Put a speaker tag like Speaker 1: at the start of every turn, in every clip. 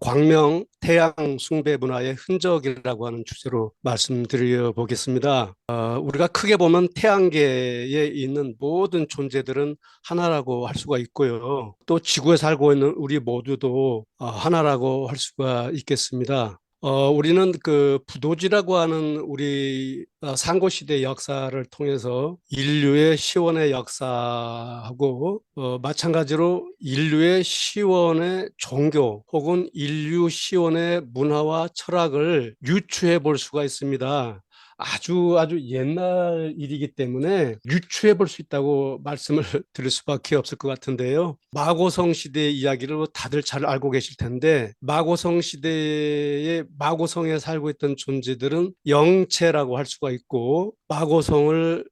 Speaker 1: 광명 태양 숭배 문화의 흔적이라고 하는 주제로 말씀드려 보겠습니다. 우리가 크게 보면 태양계에 있는 모든 존재들은 하나라고 할 수가 있고요. 또 지구에 살고 있는 우리 모두도 하나라고 할 수가 있겠습니다. 우리는 그 부도지라고 하는 우리 상고시대 역사를 통해서 인류의 시원의 역사하고 마찬가지로 인류의 시원의 종교 혹은 인류 시원의 문화와 철학을 유추해 볼 수가 있습니다. 아주 아주 옛날 일이기 때문에 유추해 볼 수 있다고 말씀을 드릴 수밖에 없을 것 같은데요. 마고성 시대의 이야기를 다들 잘 알고 계실 텐데 마고성 시대의 마고성에 살고 있던 존재들은 영체라고 할 수가 있고 마고성을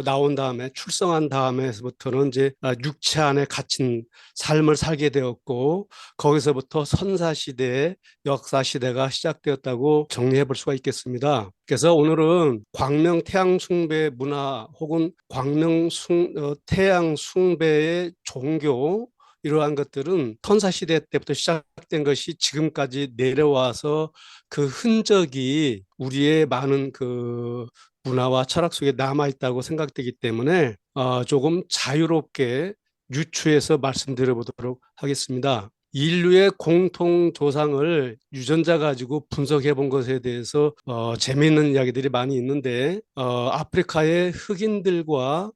Speaker 1: 나온 다음에 출생한 다음에서부터는 이제 육체 안에 갇힌 삶을 살게 되었고 거기서부터 선사 시대의 역사 시대가 시작되었다고 정리해 볼 수가 있겠습니다. 그래서 오늘은 광명 태양 숭배 문화 혹은 태양 숭배의 종교 이러한 것들은 선사 시대 때부터 시작된 것이 지금까지 내려와서 그 흔적이 우리의 많은 그 문화와 철학 속에 남아 있다고 생각되기 때문에 조금 자유롭게 유추해서 말씀드려보도록 하겠습니다. 인류의 공통 조상을 유전자 가지고 분석해 본 것에 대해서 재미있는 이야기들이 많이 있는데 아프리카의 흑인들과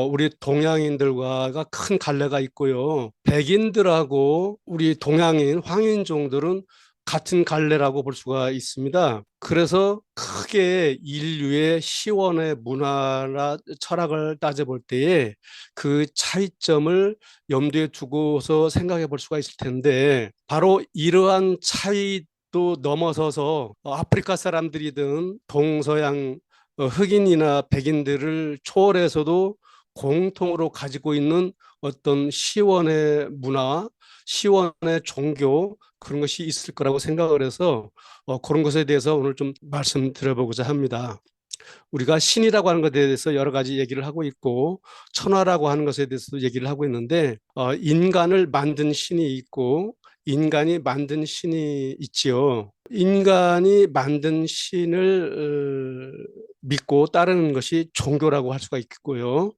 Speaker 1: 우리 동양인들과가 큰 갈래가 있고요. 백인들하고 우리 동양인 황인종들은 같은 갈래라고 볼 수가 있습니다. 그래서 크게 인류의 시원의 문화나 철학을 따져볼 때에 그 차이점을 염두에 두고서 생각해 볼 수가 있을 텐데 바로 이러한 차이도 넘어서서 아프리카 사람들이든 동서양 흑인이나 백인들을 초월해서도 공통으로 가지고 있는 어떤 시원의 문화, 시원의 종교 그런 것이 있을 거라고 생각을 해서 그런 것에 대해서 오늘 좀 말씀드려보고자 합니다. 우리가 신이라고 하는 것에 대해서 여러 가지 얘기를 하고 있고 천화라고 하는 것에 대해서 얘기를 하고 있는데 인간을 만든 신이 있고 인간이 만든 신이 있지요. 인간이 만든 신을 믿고 따르는 것이 종교라고 할 수가 있겠고요.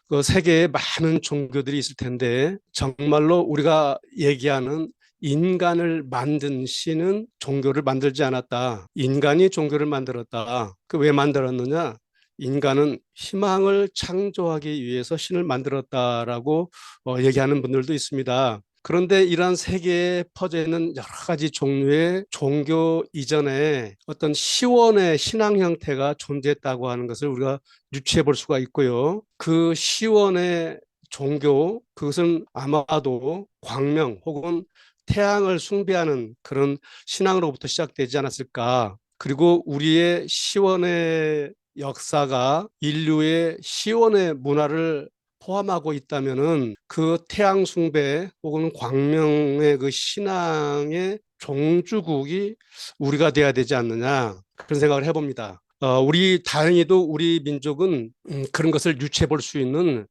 Speaker 1: 그 세계에 많은 종교들이 있을 텐데 정말로 우리가 얘기하는 인간을 만든 신은 종교를 만들지 않았다. 인간이 종교를 만들었다. 그 왜 만들었느냐? 인간은 희망을 창조하기 위해서 신을 만들었다라고 얘기하는 분들도 있습니다. 그런데 이러한 세계에 퍼져 있는 여러 가지 종류의 종교 이전에 어떤 시원의 신앙 형태가 존재했다고 하는 것을 우리가 유추해 볼 수가 있고요. 그 시원의 종교, 그것은 아마도 광명 혹은 태양을 숭배하는 그런 신앙으로부터 시작되지 않았을까. 그리고 우리의 시원의 역사가 인류의 시원의 문화를 포함하고 있다면은 그 태양 숭배 혹은 광명의 그 신앙의 종주국이 우리가 돼야 되지 않느냐 그런 생각을 해봅니다. 우리 다행히도 우리 민족은 그런 것을 유추해 볼 수 있는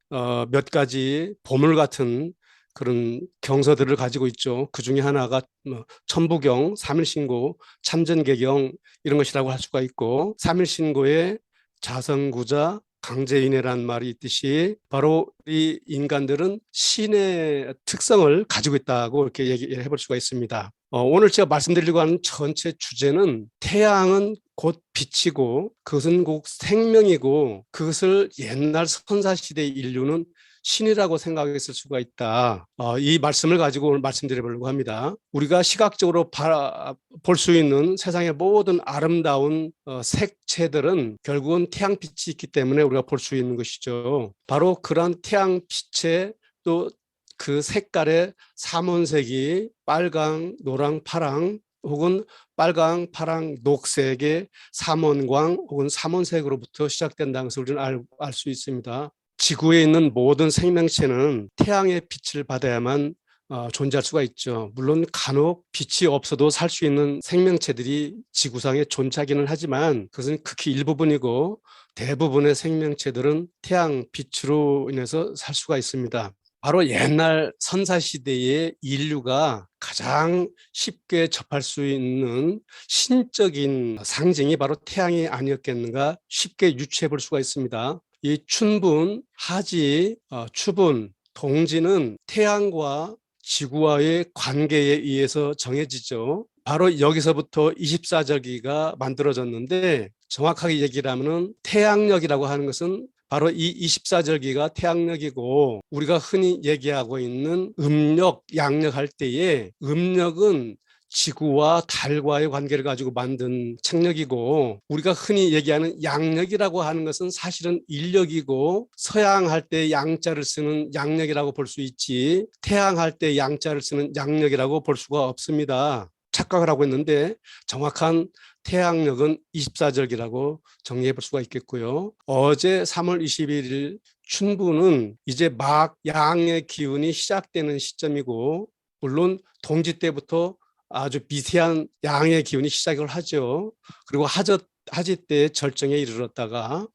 Speaker 1: 몇 가지 보물 같은 그런 경서들을 가지고 있죠. 그 중에 하나가 뭐 천부경, 삼일신고, 참전개경 이런 것이라고 할 수가 있고 삼일신고의 자성구자, 강제인해라는 말이 있듯이 바로 이 인간들은 신의 특성을 가지고 있다고 이렇게 얘기해 볼 수가 있습니다. 오늘 제가 말씀드리려고 하는 전체 주제는 태양은 곧 빛이고 그것은 곧 생명이고 그것을 옛날 선사시대 인류는 신이라고 생각했을 수가 있다. 이 말씀을 가지고 오늘 말씀드려보려고 합니다. 우리가 시각적으로 볼 수 있는 세상의 모든 아름다운 색채들은 결국은 태양빛이 있기 때문에 우리가 볼 수 있는 것이죠. 바로 그런 태양빛의 또 그 색깔의 삼원색이 빨강, 노랑, 파랑 혹은 빨강, 파랑, 녹색의 삼원광 혹은 삼원색으로부터 시작된다는 것을 우리는 알 수 있습니다. 지구에 있는 모든 생명체는 태양의 빛을 받아야만 존재할 수가 있죠. 물론 간혹 빛이 없어도 살 수 있는 생명체들이 지구상에 존재하기는 하지만 그것은 극히 일부분이고 대부분의 생명체들은 태양 빛으로 인해서 살 수가 있습니다. 바로 옛날 선사시대의 인류가 가장 쉽게 접할 수 있는 신적인 상징이 바로 태양이 아니었겠는가 쉽게 유추해 볼 수가 있습니다. 이 춘분, 하지, 추분, 동지는 태양과 지구와의 관계에 의해서 정해지죠. 바로 여기서부터 24절기가 만들어졌는데 정확하게 얘기를 하면 태양력이라고 하는 것은 바로 이 24절기가 태양력이고 우리가 흔히 얘기하고 있는 음력, 양력 할 때에 음력은 지구와 달과의 관계를 가지고 만든 책력이고 우리가 흔히 얘기하는 양력이라고 하는 것은 사실은 인력이고 서양할 때 양자를 쓰는 양력이라고 볼 수 있지 태양할 때 양자를 쓰는 양력이라고 볼 수가 없습니다. 착각을 하고 있는데 정확한 태양력은 24절기라고 정리해 볼 수가 있겠고요. 어제 3월 21일 춘부는 이제 막 양의 기운이 시작되는 시점이고 물론 동지 때부터 아주 미세한 양의 기운이 시작을 하죠. 그리고 하지 때 절정에 이르렀다가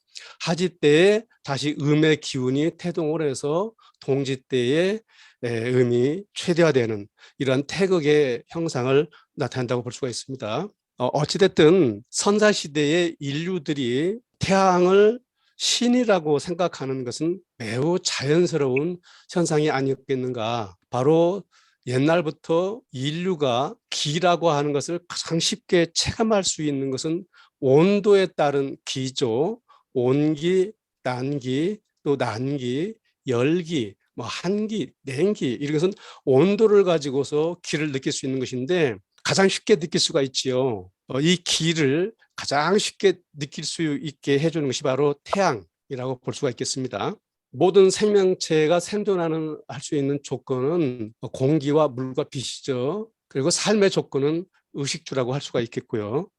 Speaker 1: 하지 때에 다시 음의 기운이 태동을 해서 동지 때에 음이 최대화되는 이런 태극의 형상을 나타낸다고 볼 수가 있습니다. 어찌됐든 선사시대의 인류들이 태양을 신이라고 생각하는 것은 매우 자연스러운 현상이 아니었겠는가. 바로 옛날부터 인류가 기라고 하는 것을 가장 쉽게 체감할 수 있는 것은 온도에 따른 기죠. 온기, 난기, 또 난기, 열기, 뭐 한기, 냉기 이런 것은 온도를 가지고서 기를 느낄 수 있는 것인데 가장 쉽게 느낄 수가 있지요. 이 기를 가장 쉽게 느낄 수 있게 해주는 것이 바로 태양이라고 볼 수가 있겠습니다. 모든 생명체가 생존하는 할 수 있는 조건은 공기와 물과 빛이죠. 그리고 삶의 조건은 의식주라고 할 수가 있겠고요.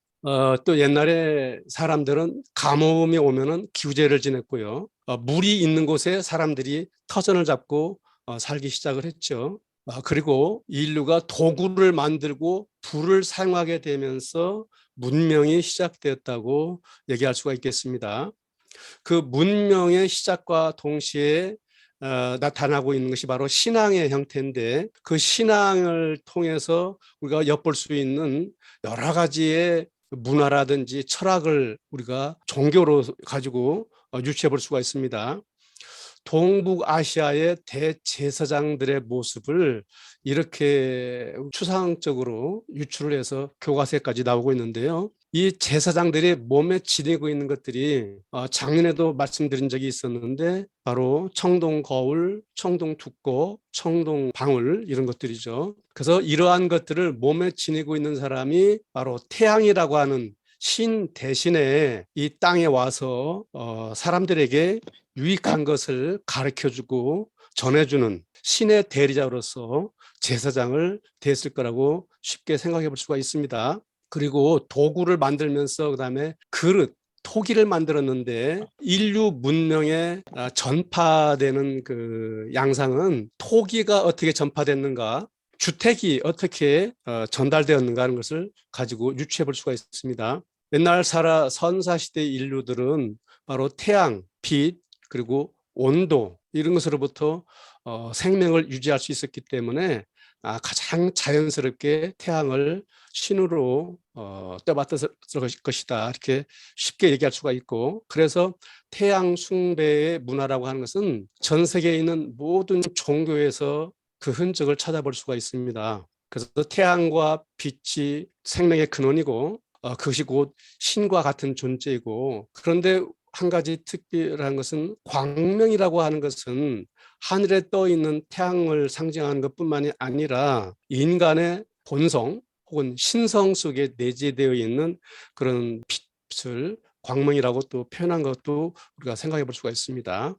Speaker 1: 또 옛날에 사람들은 가뭄이 오면은 기우제를 지냈고요. 물이 있는 곳에 사람들이 터전을 잡고 살기 시작을 했죠. 그리고 인류가 도구를 만들고 불을 사용하게 되면서 문명이 시작되었다고 얘기할 수가 있겠습니다. 그 문명의 시작과 동시에 나타나고 있는 것이 바로 신앙의 형태인데 그 신앙을 통해서 우리가 엿볼 수 있는 여러 가지의 문화라든지 철학을 우리가 종교로 가지고 유추해 볼 수가 있습니다. 동북아시아의 대제사장들의 모습을 이렇게 추상적으로 유출을 해서 교과서까지 나오고 있는데요. 이 제사장들이 몸에 지니고 있는 것들이 작년에도 말씀드린 적이 있었는데 바로 청동 거울, 청동 툭고, 청동 방울 이런 것들이죠. 그래서 이러한 것들을 몸에 지니고 있는 사람이 바로 태양이라고 하는 신 대신에 이 땅에 와서 사람들에게 유익한 것을 가르쳐주고 전해주는 신의 대리자로서 제사장을 대했을 거라고 쉽게 생각해 볼 수가 있습니다. 그리고 도구를 만들면서 그다음에 그릇, 토기를 만들었는데 인류 문명에 전파되는 그 양상은 토기가 어떻게 전파됐는가, 주택이 어떻게 전달되었는가 하는 것을 가지고 유추해 볼 수가 있습니다. 옛날 선사시대 인류들은 바로 태양, 빛, 그리고 온도 이런 것으로부터 생명을 유지할 수 있었기 때문에 가장 자연스럽게 태양을 신으로 떠받들었을 것이다 이렇게 쉽게 얘기할 수가 있고 그래서 태양 숭배의 문화라고 하는 것은 전 세계에 있는 모든 종교에서 그 흔적을 찾아볼 수가 있습니다. 그래서 태양과 빛이 생명의 근원이고 그것이 곧 신과 같은 존재이고 그런데 한 가지 특별한 것은 광명이라고 하는 것은 하늘에 떠 있는 태양을 상징하는 것뿐만이 아니라 인간의 본성 혹은 신성 속에 내재되어 있는 그런 빛을 광명이라고 또 표현한 것도 우리가 생각해 볼 수가 있습니다.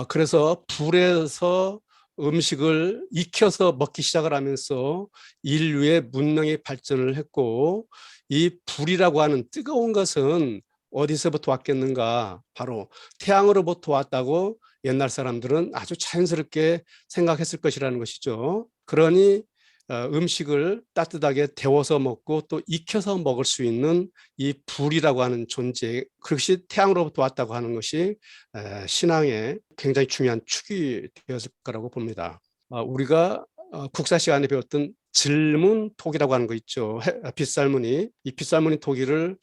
Speaker 1: 그래서 불에서 음식을 익혀서 먹기 시작을 하면서 인류의 문명이 발전을 했고 이 불이라고 하는 뜨거운 것은 어디서부터 왔겠는가? 바로 태양으로부터 왔다고 옛날 사람들은 아주 자연스럽게 생각했을 것이라는 것이죠. 그러니 음식을 따뜻하게 데워서 먹고 또 익혀서 먹을 수 있는 이 불이라고 하는 존재, 그것이 태양으로부터 왔다고 하는 것이 신앙의 굉장히 중요한 축이 되었을 거라고 봅니다. 우리가 국사 시간에 배웠던 질문톡이라고 하는 거 있죠. 빗살무늬. 이 빗살무늬 토기를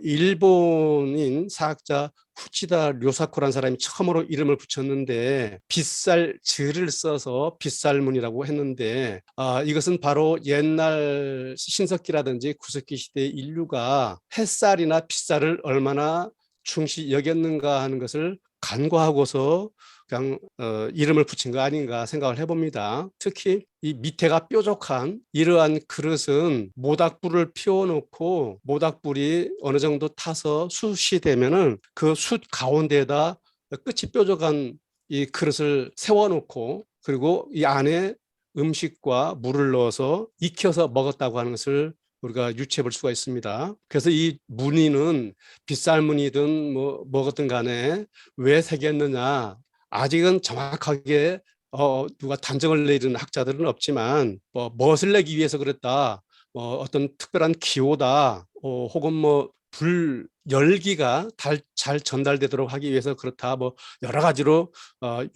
Speaker 1: 일본인 사학자 후치다 료사코라는 사람이 처음으로 이름을 붙였는데 빗살즈를 써서 빗살무늬라고 했는데 이것은 바로 옛날 신석기라든지 구석기 시대의 인류가 햇살이나 빗살을 얼마나 중시 여겼는가 하는 것을 간과하고서 그냥 이름을 붙인 거 아닌가 생각을 해봅니다. 특히 이 밑에가 뾰족한 이러한 그릇은 모닥불을 피워놓고 모닥불이 어느 정도 타서 숯이 되면은 그 숯 가운데에다 끝이 뾰족한 이 그릇을 세워놓고 그리고 이 안에 음식과 물을 넣어서 익혀서 먹었다고 하는 것을 우리가 유추해 볼 수가 있습니다. 그래서 이 무늬는 빗살무늬든 뭐든 간에 왜 새겼느냐 아직은 정확하게 누가 단정을 내리는 학자들은 없지만 멋을 내기 위해서 그랬다. 어떤 특별한 기호다. 혹은 불 열기가 잘 전달되도록 하기 위해서 그렇다. 여러 가지로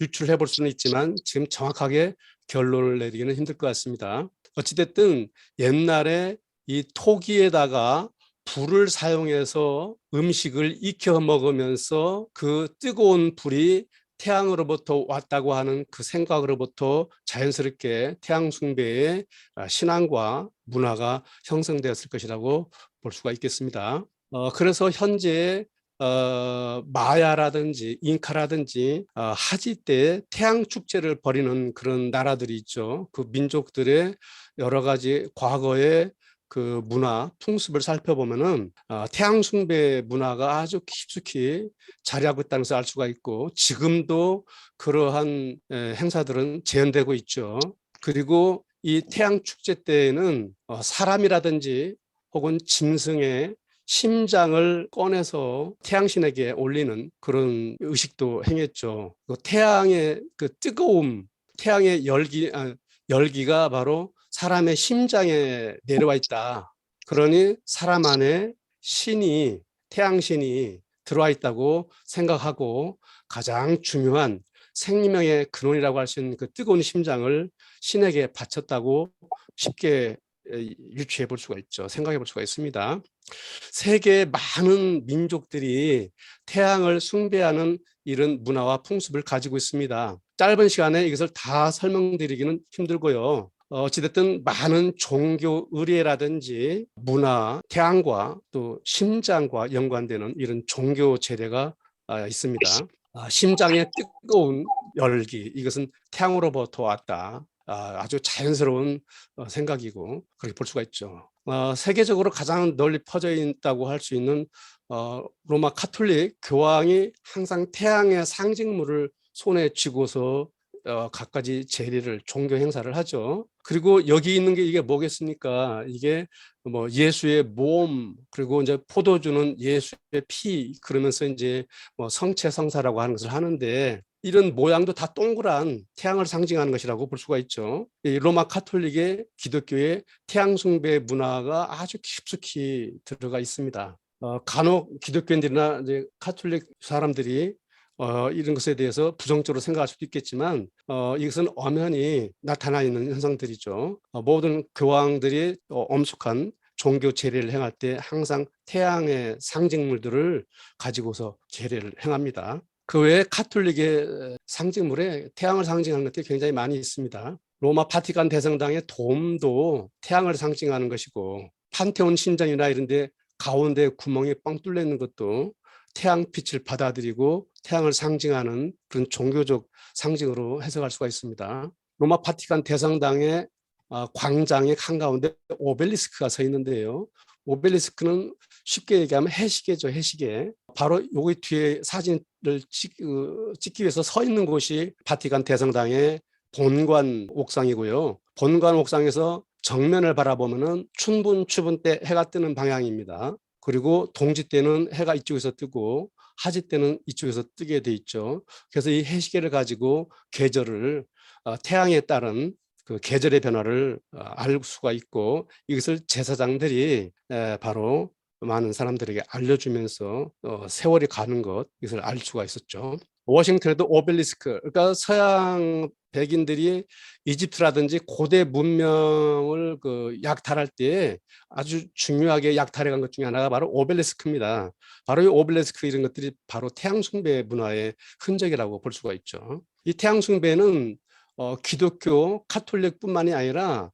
Speaker 1: 유출해 볼 수는 있지만 지금 정확하게 결론을 내리기는 힘들 것 같습니다. 어찌됐든 옛날에 이 토기에다가 불을 사용해서 음식을 익혀 먹으면서 그 뜨거운 불이 태양으로부터 왔다고 하는 그 생각으로부터 자연스럽게 태양 숭배의 신앙과 문화가 형성되었을 것이라고 볼 수가 있겠습니다. 그래서 현재 마야라든지 잉카라든지 하지 때 태양 축제를 벌이는 그런 나라들이 있죠. 그 민족들의 여러 가지 과거의 그 문화, 풍습을 살펴보면은 태양 숭배 문화가 아주 깊숙이 자리하고 있다는 것을 알 수가 있고 지금도 그러한 행사들은 재현되고 있죠. 그리고 이 태양 축제 때에는 사람이라든지 혹은 짐승의 심장을 꺼내서 태양신에게 올리는 그런 의식도 행했죠. 태양의 그 뜨거움, 태양의 열기가 바로 사람의 심장에 내려와 있다. 그러니 사람 안에 신이, 태양신이 들어와 있다고 생각하고 가장 중요한 생명의 근원이라고 할 수 있는 그 뜨거운 심장을 신에게 바쳤다고 쉽게 유추해 볼 수가 있죠. 생각해 볼 수가 있습니다. 세계의 많은 민족들이 태양을 숭배하는 이런 문화와 풍습을 가지고 있습니다. 짧은 시간에 이것을 다 설명드리기는 힘들고요. 어찌됐든 많은 종교 의례라든지 문화, 태양과 또 심장과 연관되는 이런 종교 제례가 있습니다. 심장의 뜨거운 열기, 이것은 태양으로부터 왔다. 아주 자연스러운 생각이고 그렇게 볼 수가 있죠. 세계적으로 가장 널리 퍼져 있다고 할 수 있는 로마 카톨릭 교황이 항상 태양의 상징물을 손에 쥐고서 갖가지 제리를 종교 행사를 하죠. 그리고 여기 있는 게 이게 뭐겠습니까? 이게 예수의 몸 그리고 이제 포도주는 예수의 피 그러면서 이제 성체 성사라고 하는 것을 하는데 이런 모양도 다 동그란 태양을 상징하는 것이라고 볼 수가 있죠. 이 로마 카톨릭의 기독교의 태양 숭배 문화가 아주 깊숙이 들어가 있습니다. 간혹 기독교인들이나 이제 카톨릭 사람들이 이런 것에 대해서 부정적으로 생각할 수도 있겠지만 이것은 엄연히 나타나 있는 현상들이죠. 모든 교황들이 엄숙한 종교 제례를 행할 때 항상 태양의 상징물들을 가지고서 제례를 행합니다. 그 외에 카톨릭의 상징물에 태양을 상징하는 것들이 굉장히 많이 있습니다. 로마 바티칸 대성당의 돔도 태양을 상징하는 것이고 판테온 신전이나 이런 데 가운데 구멍이 뻥 뚫려 있는 것도 태양빛을 받아들이고 태양을 상징하는 그런 종교적 상징으로 해석할 수가 있습니다. 로마 바티칸 대성당의 광장의 한가운데 오벨리스크가 서 있는데요. 오벨리스크는 쉽게 얘기하면 해시계죠, 해시계. 바로 여기 뒤에 사진을 찍기 위해서 서 있는 곳이 바티칸 대성당의 본관 옥상이고요. 본관 옥상에서 정면을 바라보면은 춘분, 추분 때 해가 뜨는 방향입니다. 그리고 동지 때는 해가 이쪽에서 뜨고 하지 때는 이쪽에서 뜨게 돼 있죠. 그래서 이 해시계를 가지고 계절을 태양에 따른 그 계절의 변화를 알 수가 있고 이것을 제사장들이 바로 많은 사람들에게 알려주면서 세월이 가는 것 이것을 알 수가 있었죠. 워싱턴에도 오벨리스크 그러니까 서양 백인들이 이집트라든지 고대 문명을 그 약탈할 때 아주 중요하게 약탈해 간 것 중에 하나가 바로 오벨리스크입니다. 바로 이 오벨리스크 이런 것들이 바로 태양 숭배 문화의 흔적이라고 볼 수가 있죠. 이 태양 숭배는 기독교 카톨릭뿐만이 아니라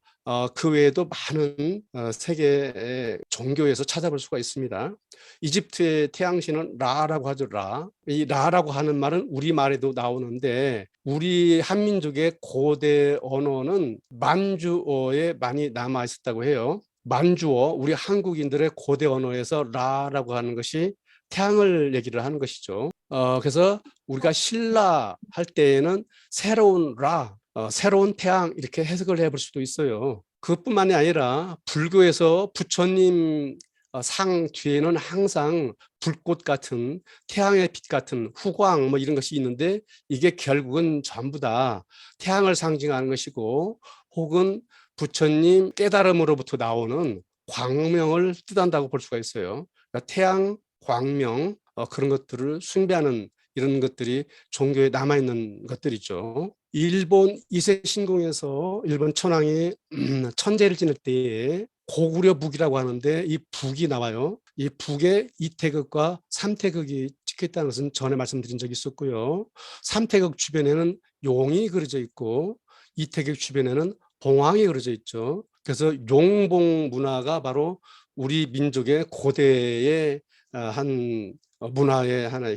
Speaker 1: 그 외에도 많은 세계의 종교에서 찾아볼 수가 있습니다. 이집트의 태양신은 라라고 하죠. 라. 이 라라고 하는 말은 우리말에도 나오는데 우리 한민족의 고대 언어는 만주어에 많이 남아 있었다고 해요. 만주어, 우리 한국인들의 고대 언어에서 라라고 하는 것이 태양을 얘기를 하는 것이죠. 그래서 우리가 신라 할 때에는 새로운 라, 새로운 태양 이렇게 해석을 해볼 수도 있어요. 그것뿐만이 아니라 불교에서 부처님 상 뒤에는 항상 불꽃 같은 태양의 빛 같은 후광 뭐 이런 것이 있는데 이게 결국은 전부 다 태양을 상징하는 것이고 혹은 부처님 깨달음으로부터 나오는 광명을 뜻한다고 볼 수가 있어요. 그러니까 태양, 광명 그런 것들을 숭배하는 이런 것들이 종교에 남아있는 것들이죠. 일본 이세 신궁에서 일본 천황이 천재를 지낼 때에 고구려 북이라고 하는데 이 북이 나와요. 이 북에 이태극과 삼태극이 찍혀 있다는 것은 전에 말씀드린 적이 있었고요. 삼태극 주변에는 용이 그려져 있고 이태극 주변에는 봉황이 그려져 있죠. 그래서 용봉 문화가 바로 우리 민족의 고대의 한 문화의 하나의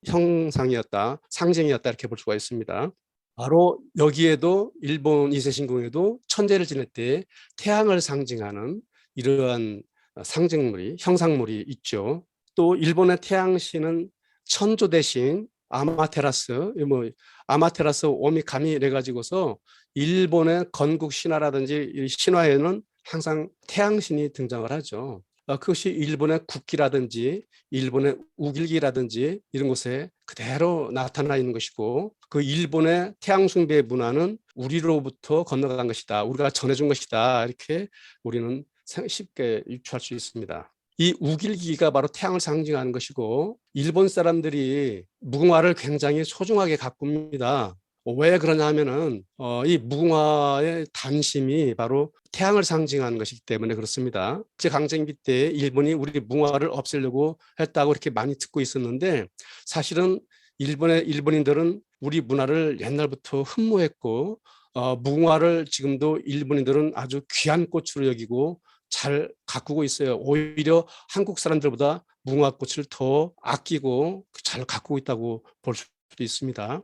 Speaker 1: 형상이었다, 상징이었다 이렇게 볼 수가 있습니다. 바로 여기에도 일본 이세신궁에도 천재를 지낼 때 태양을 상징하는 이러한 상징물이 형상물이 있죠. 또 일본의 태양신은 천조 대신 아마테라스, 뭐 아마테라스 오미카미 이래 가지고서 일본의 건국 신화라든지 신화에는 항상 태양신이 등장을 하죠. 그것이 일본의 국기라든지 일본의 우길기라든지 이런 곳에 그대로 나타나 있는 것이고 그 일본의 태양숭배 문화는 우리로부터 건너간 것이다. 우리가 전해준 것이다. 이렇게 우리는 쉽게 유추할 수 있습니다. 이 우길기가 바로 태양을 상징하는 것이고 일본 사람들이 무궁화를 굉장히 소중하게 가꿉니다. 왜 그러냐 하면은 이 무궁화의 단심이 바로 태양을 상징하는 것이기 때문에 그렇습니다. 일제강점기 때 일본이 우리 무궁화를 없애려고 했다고 이렇게 많이 듣고 있었는데 사실은 일본인들은 우리 문화를 옛날부터 흠모했고 무궁화를 지금도 일본인들은 아주 귀한 꽃으로 여기고 잘 가꾸고 있어요. 오히려 한국 사람들보다 무궁화꽃을 더 아끼고 잘 가꾸고 있다고 볼 수도 있습니다.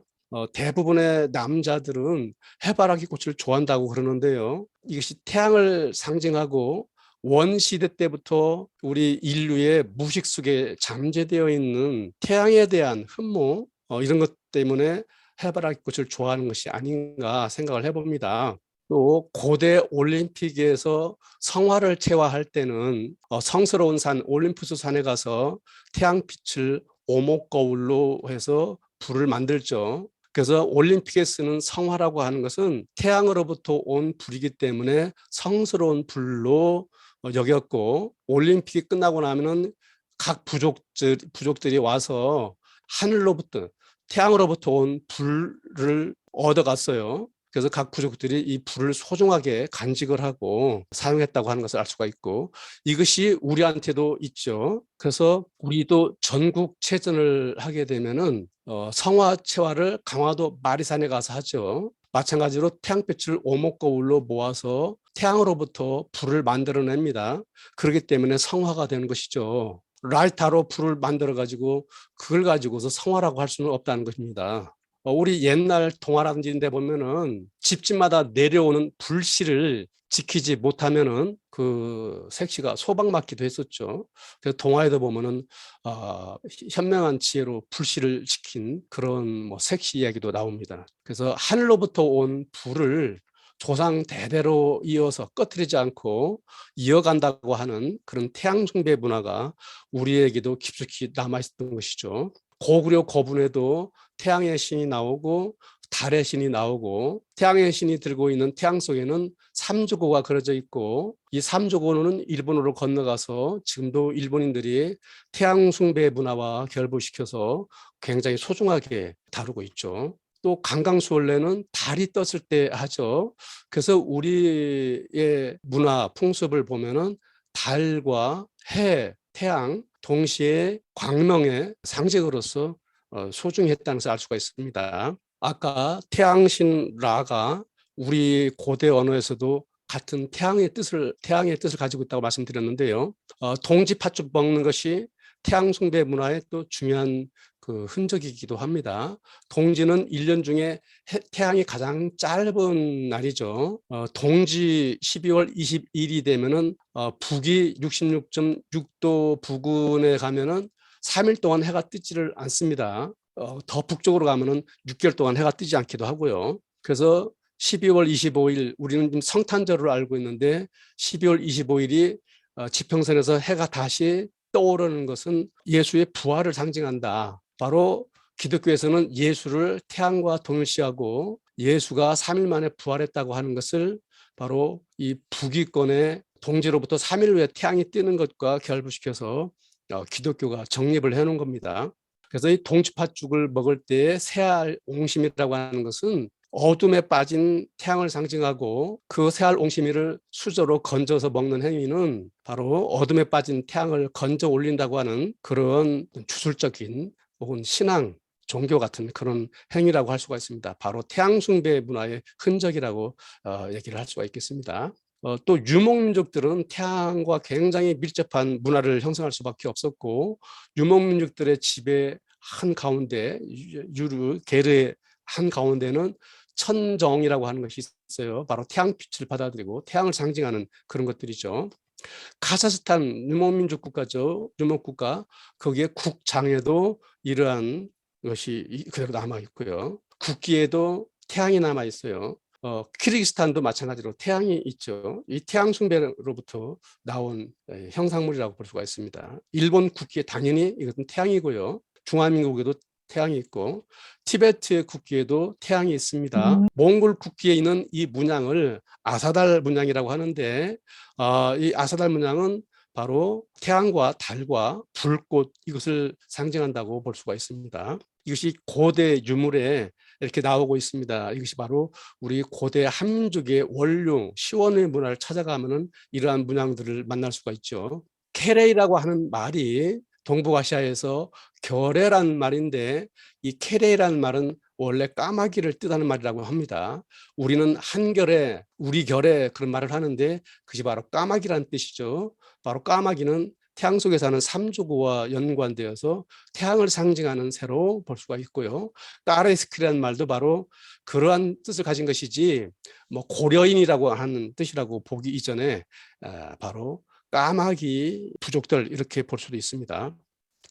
Speaker 1: 대부분의 남자들은 해바라기 꽃을 좋아한다고 그러는데요. 이것이 태양을 상징하고 원시대 때부터 우리 인류의 무식 속에 잠재되어 있는 태양에 대한 흠모 이런 것 때문에 해바라기 꽃을 좋아하는 것이 아닌가 생각을 해봅니다. 또 고대 올림픽에서 성화를 체화할 때는 성스러운 산 올림푸스 산에 가서 태양빛을 오목거울로 해서 불을 만들죠. 그래서 올림픽에 쓰는 성화라고 하는 것은 태양으로부터 온 불이기 때문에 성스러운 불로 여겼고 올림픽이 끝나고 나면은 각 부족들이 와서 하늘로부터 태양으로부터 온 불을 얻어갔어요. 그래서 각 부족들이 이 불을 소중하게 간직을 하고 사용했다고 하는 것을 알 수가 있고 이것이 우리한테도 있죠. 그래서 우리도 전국체전을 하게 되면은 성화체화를 강화도 마리산에 가서 하죠. 마찬가지로 태양빛을 오목거울로 모아서 태양으로부터 불을 만들어냅니다. 그렇기 때문에 성화가 되는 것이죠. 라이터로 불을 만들어 가지고 그걸 가지고서 성화라고 할 수는 없다는 것입니다. 우리 옛날 동화라든지 데 보면은 집집마다 내려오는 불씨를 지키지 못하면은 그 색시가 소박맞기도 했었죠. 그래서 동화에도 보면은 현명한 지혜로 불씨를 지킨 그런 뭐 색시 이야기도 나옵니다. 그래서 하늘로부터 온 불을 조상 대대로 이어서 꺼뜨리지 않고 이어간다고 하는 그런 태양 숭배 문화가 우리에게도 깊숙이 남아 있었던 것이죠. 고구려 고분에도 태양의 신이 나오고 달의 신이 나오고 태양의 신이 들고 있는 태양 속에는 삼조고가 그려져 있고 이 삼조고는 일본으로 건너가서 지금도 일본인들이 태양 숭배 문화와 결부시켜서 굉장히 소중하게 다루고 있죠. 또 강강수원래는 달이 떴을 때 하죠. 그래서 우리의 문화 풍습을 보면은 달과 해, 태양 동시에 광명의 상징으로서 소중히 했다는 것을 알 수가 있습니다. 아까 태양신 라가 우리 고대 언어에서도 같은 태양의 뜻을 가지고 있다고 말씀드렸는데요. 동지 팥죽 먹는 것이 태양 숭배 문화의 또 중요한 그 흔적이기도 합니다. 동지는 1년 중에 태양이 가장 짧은 날이죠. 동지 12월 20일이 되면은 북위 66.6도 부근에 가면은 3일 동안 해가 뜨지를 않습니다. 더 북쪽으로 가면은 6개월 동안 해가 뜨지 않기도 하고요. 그래서 12월 25일 우리는 지금 성탄절을 알고 있는데 12월 25일이 지평선에서 해가 다시 떠오르는 것은 예수의 부활을 상징한다. 바로 기독교에서는 예수를 태양과 동일시하고 예수가 3일 만에 부활했다고 하는 것을 바로 이 북위권의 동지로부터 3일 후에 태양이 뜨는 것과 결부시켜서 기독교가 정립을 해놓은 겁니다. 그래서 이 동치팥죽을 먹을 때의 새알 옹심이라고 하는 것은 어둠에 빠진 태양을 상징하고 그 새알 옹심이를 수저로 건져서 먹는 행위는 바로 어둠에 빠진 태양을 건져 올린다고 하는 그런 주술적인 혹은 신앙, 종교 같은 그런 행위라고 할 수가 있습니다. 바로 태양 숭배 문화의 흔적이라고 얘기를 할 수가 있겠습니다. 또 유목민족들은 태양과 굉장히 밀접한 문화를 형성할 수밖에 없었고 유목민족들의 지배 한가운데 게르의 한가운데는 천정이라고 하는 것이 있어요. 바로 태양빛을 받아들이고 태양을 상징하는 그런 것들이죠. 카자흐스탄 유목민족 국가죠. 유목국가 거기에 국장에도 이러한 것이 그대로 남아 있고요. 국기에도 태양이 남아 있어요. 키르기스탄도 마찬가지로 태양이 있죠. 이 태양 숭배로부터 나온 형상물이라고 볼 수가 있습니다. 일본 국기에 당연히 이것은 태양이고요. 중화민국에도 태양이 있고 티베트 국기에도 태양이 있습니다. 몽골 국기에 있는 이 문양을 아사달 문양이라고 하는데 이 아사달 문양은 바로 태양과 달과 불꽃 이것을 상징한다고 볼 수가 있습니다. 이것이 고대 유물에 이렇게 나오고 있습니다. 이것이 바로 우리 고대 한민족의 원룡, 시원의 문화를 찾아가면은 이러한 문양들을 만날 수가 있죠. 케레이라고 하는 말이 동북아시아에서 결의란 말인데 이 케레이라는 말은 원래 까마귀를 뜻하는 말이라고 합니다. 우리는 한결에 우리 결에 그런 말을 하는데 그것이 바로 까마귀라는 뜻이죠. 바로 까마귀는 태양 속에 사는 삼조고와 연관되어서 태양을 상징하는 새로 볼 수가 있고요. 까레스키라는 말도 바로 그러한 뜻을 가진 것이지 뭐 고려인이라고 하는 뜻이라고 보기 이전에 바로 까마귀 부족들 이렇게 볼 수도 있습니다.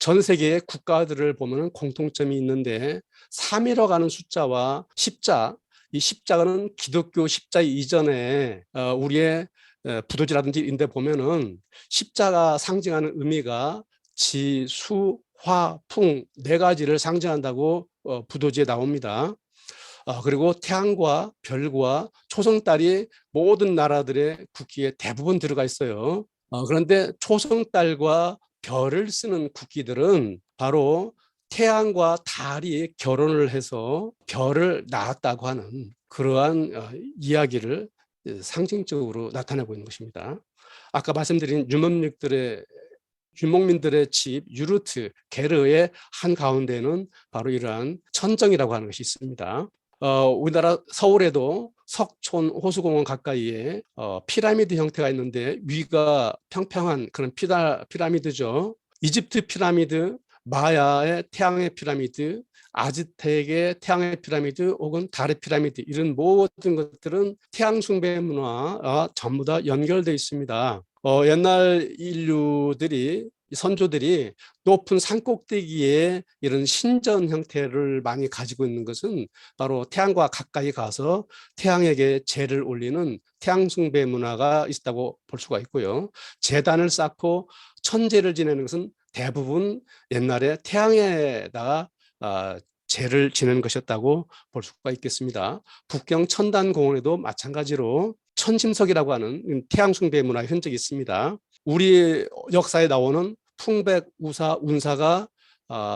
Speaker 1: 전 세계의 국가들을 보면 공통점이 있는데 3이라고 하는 숫자와 십자, 이 십자가는 기독교 십자 이전에 우리의 부도지라든지 인데 보면은 십자가 상징하는 의미가 지, 수, 화, 풍 네 가지를 상징한다고 부도지에 나옵니다. 그리고 태양과 별과 초승달이 모든 나라들의 국기에 대부분 들어가 있어요. 그런데 초승달과 별을 쓰는 국기들은 바로 태양과 달이 결혼을 해서 별을 낳았다고 하는 그러한 이야기를 상징적으로 나타내고 있는 것입니다. 아까 말씀드린 유목민들의 집 유르트 게르의 한 가운데는 바로 이러한 천정이라고 하는 것이 있습니다. 우리나라 서울에도 석촌 호수공원 가까이에 피라미드 형태가 있는데 위가 평평한 그런 피라미드죠. 이집트 피라미드, 마야의 태양의 피라미드, 아즈텍의 태양의 피라미드 혹은 달의 피라미드 이런 모든 것들은 태양 숭배 문화와 전부 다 연결되어 있습니다. 옛날 인류들이 선조들이 높은 산 꼭대기에 이런 신전 형태를 많이 가지고 있는 것은 바로 태양과 가까이 가서 태양에게 제를 올리는 태양 숭배 문화가 있다고 볼 수가 있고요. 제단을 쌓고 천제를 지내는 것은 대부분 옛날에 태양에다가 제를 지낸 것이었다고 볼 수가 있겠습니다. 북경 천단공원에도 마찬가지로 천심석이라고 하는 태양 숭배 문화의 흔적이 있습니다. 우리 역사에 나오는 풍백, 우사, 운사가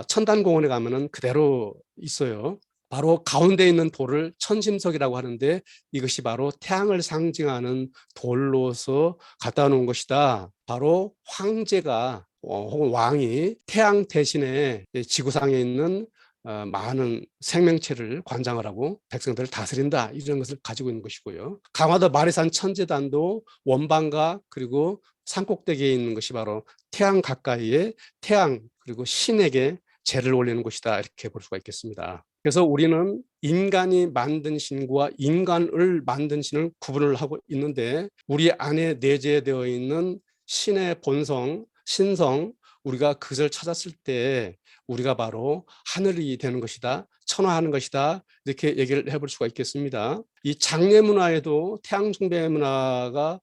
Speaker 1: 천단공원에 가면은 그대로 있어요. 바로 가운데 있는 돌을 천심석이라고 하는데 이것이 바로 태양을 상징하는 돌로서 갖다 놓은 것이다. 바로 황제가 혹은 왕이 태양 대신에 지구상에 있는 많은 생명체를 관장을 하고 백성들을 다스린다, 이런 것을 가지고 있는 것이고요. 강화도 마리산 천재단도 원반과 그리고 산꼭대기에 있는 것이 바로 태양 가까이에 태양 그리고 신에게 제를 올리는 곳이다, 이렇게 볼 수가 있겠습니다. 그래서 우리는 인간이 만든 신과 인간을 만든 신을 구분을 하고 있는데, 우리 안에 내재되어 있는 신의 본성, 신성, 우리가 그것을 찾았을 때 우리가 바로 하늘이 되는 것이다, 천화하는 것이다, 이렇게 얘기를 해볼 수가 있겠습니다. 이 장례 문화에도 태양 숭배 문화가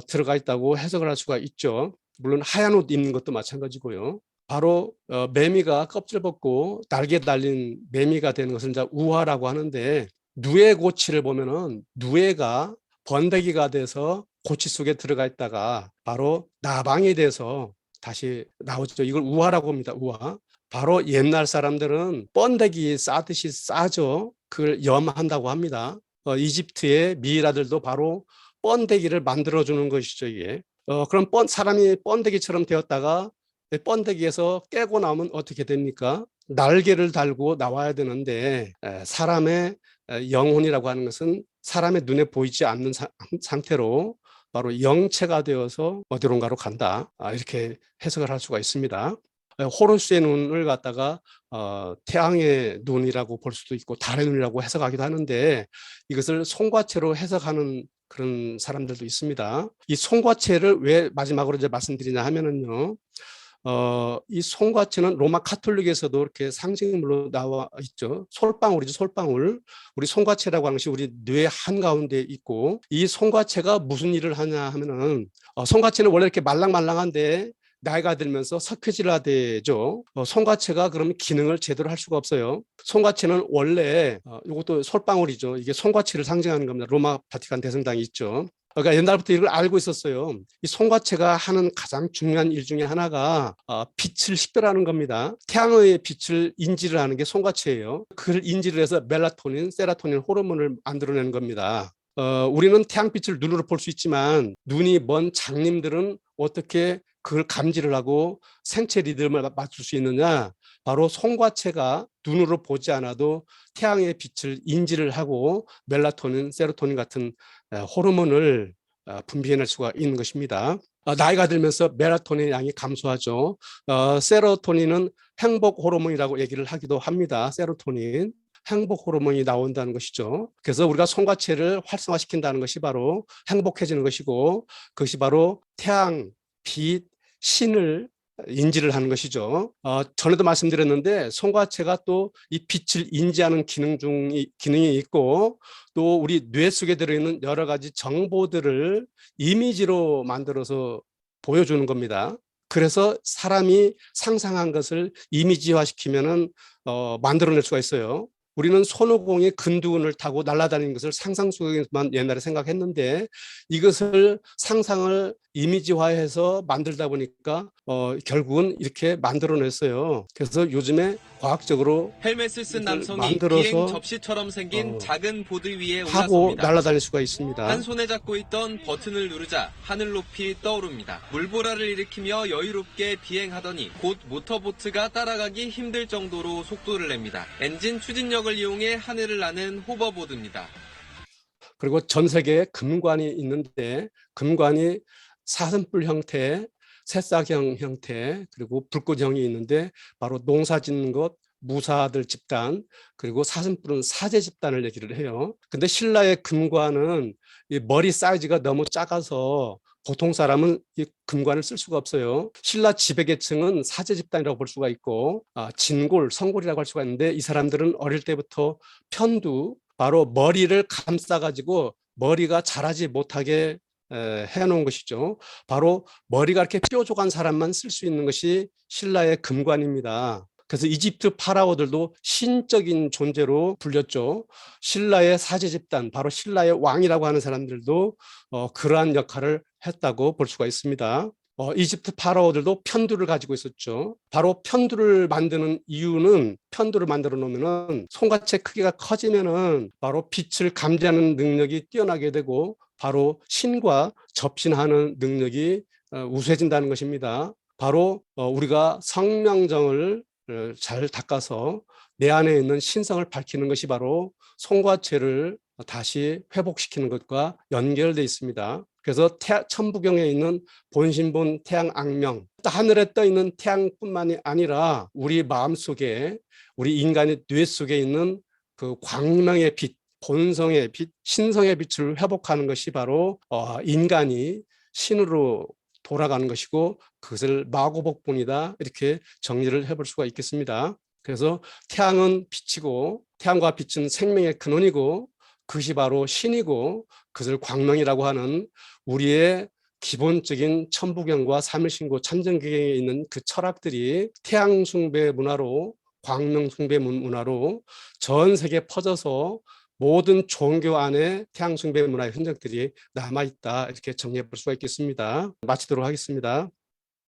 Speaker 1: 들어가 있다고 해석을 할 수가 있죠. 물론 하얀 옷 입는 것도 마찬가지고요. 바로 매미가 껍질 벗고 날개 달린 매미가 되는 것을 이제 우화라고 하는데, 누에 고치를 보면은 누에가 번데기가 돼서 고치 속에 들어가 있다가 바로 나방이 돼서 다시 나오죠. 이걸 우화라고 합니다. 우화. 바로 옛날 사람들은 번데기 싸듯이 싸죠. 그걸 염한다고 합니다. 이집트의 미이라들도 바로 번데기를 만들어주는 것이죠, 이게. 그럼 사람이 번데기처럼 되었다가 번데기에서 깨고 나오면 어떻게 됩니까? 날개를 달고 나와야 되는데, 사람의 영혼이라고 하는 것은 사람의 눈에 보이지 않는 상태로 바로 영체가 되어서 어디론가로 간다, 이렇게 해석을 할 수가 있습니다. 호루스의 눈을 갖다가 태양의 눈이라고 볼 수도 있고 달의 눈이라고 해석하기도 하는데, 이것을 송과체로 해석하는 그런 사람들도 있습니다. 이 송과체를 왜 마지막으로 이제 말씀드리냐 하면은요, 이 송과체는 로마 카톨릭에서도 이렇게 상징물로 나와 있죠. 솔방울이죠, 솔방울. 우리 송과체라고 하는 것이 우리 뇌 한가운데 있고, 이 송과체가 무슨 일을 하냐 하면은, 송과체는 원래 이렇게 말랑말랑한데 나이가 들면서 석회질화되죠. 송과체가 그러면 기능을 제대로 할 수가 없어요. 송과체는 원래 이것도 솔방울이죠. 이게 송과체를 상징하는 겁니다. 로마 바티칸 대성당이 있죠. 그러니까 옛날부터 이걸 알고 있었어요. 이 송과체가 하는 가장 중요한 일 중에 하나가 빛을 식별하는 겁니다. 태양의 빛을 인지를 하는 게 송과체예요. 그걸 인지를 해서 멜라토닌, 세라토닌 호르몬을 만들어내는 겁니다. 우리는 태양빛을 눈으로 볼 수 있지만 눈이 먼 장님들은 어떻게 그걸 감지를 하고 생체 리듬을 맞출 수 있느냐? 바로 송과체가 눈으로 보지 않아도 태양의 빛을 인지를 하고 멜라토닌, 세로토닌 같은 호르몬을 분비해낼 수가 있는 것입니다. 나이가 들면서 멜라토닌 양이 감소하죠. 세로토닌은 행복 호르몬이라고 얘기를 하기도 합니다. 세로토닌. 행복 호르몬이 나온다는 것이죠. 그래서 우리가 송과체를 활성화시킨다는 것이 바로 행복해지는 것이고, 그것이 바로 태양, 빛, 신을 인지를 하는 것이죠. 전에도 말씀드렸는데 송과체가 또 이 빛을 인지하는 기능이 있고, 또 우리 뇌 속에 들어있는 여러 가지 정보들을 이미지로 만들어서 보여주는 겁니다. 그래서 사람이 상상한 것을 이미지화시키면은 만들어낼 수가 있어요. 우리는 손오공이 근두운을 타고 날아다니는 것을 상상 속에만 옛날에 생각했는데, 이것을 상상을 이미지화해서 만들다 보니까 결국은 이렇게 만들어냈어요. 그래서 요즘에 과학적으로
Speaker 2: 헬멧을 쓴 남성이 비행
Speaker 1: 만들어서
Speaker 2: 접시처럼 생긴 작은 보드 위에
Speaker 1: 타고
Speaker 2: 올라섭니다.
Speaker 1: 날아다닐 수가 있습니다.
Speaker 2: 한 손에 잡고 있던 버튼을 누르자 하늘 높이 떠오릅니다. 물보라를 일으키며 여유롭게 비행하더니 곧 모터보트가 따라가기 힘들 정도로 속도를 냅니다. 엔진 추진력을 이용해 하늘을 나는 호버보드입니다.
Speaker 1: 그리고 전 세계에 금관이 있는데, 금관이 사슴뿔 형태, 새싹형 형태, 그리고 불꽃형이 있는데, 바로 농사 짓는 것, 무사들 집단, 그리고 사슴뿔은 사제 집단을 얘기를 해요. 근데 신라의 금관은 이 머리 사이즈가 너무 작아서 보통 사람은 이 금관을 쓸 수가 없어요. 신라 지배계층은 사제 집단이라고 볼 수가 있고, 진골, 성골이라고 할 수가 있는데, 이 사람들은 어릴 때부터 편두, 바로 머리를 감싸가지고 머리가 자라지 못하게 해놓은 것이죠. 바로 머리가 이렇게 뾰족한 사람만 쓸 수 있는 것이 신라의 금관입니다. 그래서 이집트 파라오들도 신적인 존재로 불렸죠. 신라의 사제 집단, 바로 신라의 왕이라고 하는 사람들도 그러한 역할을 했다고 볼 수가 있습니다. 이집트 파라오들도 편두를 가지고 있었죠. 바로 편두를 만드는 이유는, 편두를 만들어 놓으면은 손가채 크기가 커지면은 바로 빛을 감지하는 능력이 뛰어나게 되고 바로 신과 접신하는 능력이 우수해진다는 것입니다. 바로 우리가 성명정을 잘 닦아서 내 안에 있는 신성을 밝히는 것이 바로 손과체를 다시 회복시키는 것과 연결되어 있습니다. 그래서 천부경에 있는 본신본 태양악명, 하늘에 떠 있는 태양뿐만이 아니라 우리 마음속에, 우리 인간의 뇌 속에 있는 그 광명의 빛, 본성의 빛, 신성의 빛을 회복하는 것이 바로 인간이 신으로 돌아가는 것이고 그것을 마고복본이다, 이렇게 정리를 해볼 수가 있겠습니다. 그래서 태양은 빛이고 태양과 빛은 생명의 근원이고 그것이 바로 신이고 그것을 광명이라고 하는 우리의 기본적인 천부경과 삼일신고 참전경에 있는 그 철학들이 태양 숭배 문화로, 광명 숭배 문화로 전 세계에 퍼져서 모든 종교 안에 태양 숭배 문화의 흔적들이 남아있다, 이렇게 정리해 볼 수가 있겠습니다. 마치도록 하겠습니다.